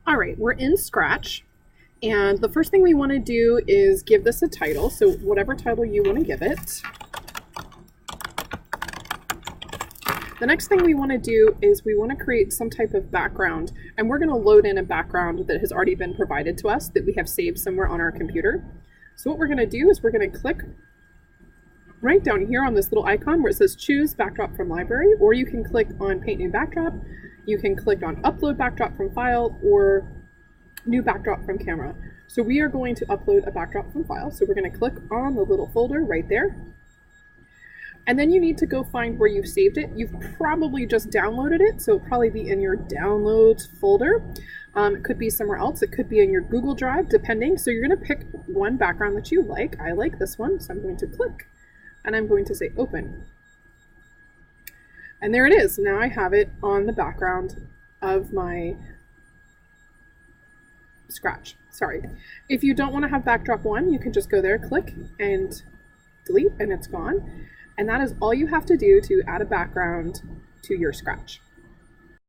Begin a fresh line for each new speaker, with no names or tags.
All right, we're in Scratch, and the first thing we want to do is give this a title. So whatever title you want to give it. The next thing we want to do is we want to create some type of background, and we're going to load in a background that has already been provided to us that we have saved somewhere on our computer. So what we're going to do is we're going to click right down here on this little icon where it says choose backdrop from library, or you can click on paint new backdrop. You can click on upload backdrop from file or new backdrop from camera. So we are going to upload a backdrop from file. So we're going to click on the little folder right there. And then you need to go find where you've saved it. You've probably just downloaded it, so it'll probably be in your downloads folder. It could be somewhere else. It could be in your Google Drive, depending. So you're going to pick one background that you like. I like this one, so I'm going to click, and I'm going to say open. And there it is. Now I have it on the background of my Scratch. Sorry. If you don't want to have backdrop 1, you can just go there, click, and delete, and it's gone. And that is all you have to do to add a background to your Scratch.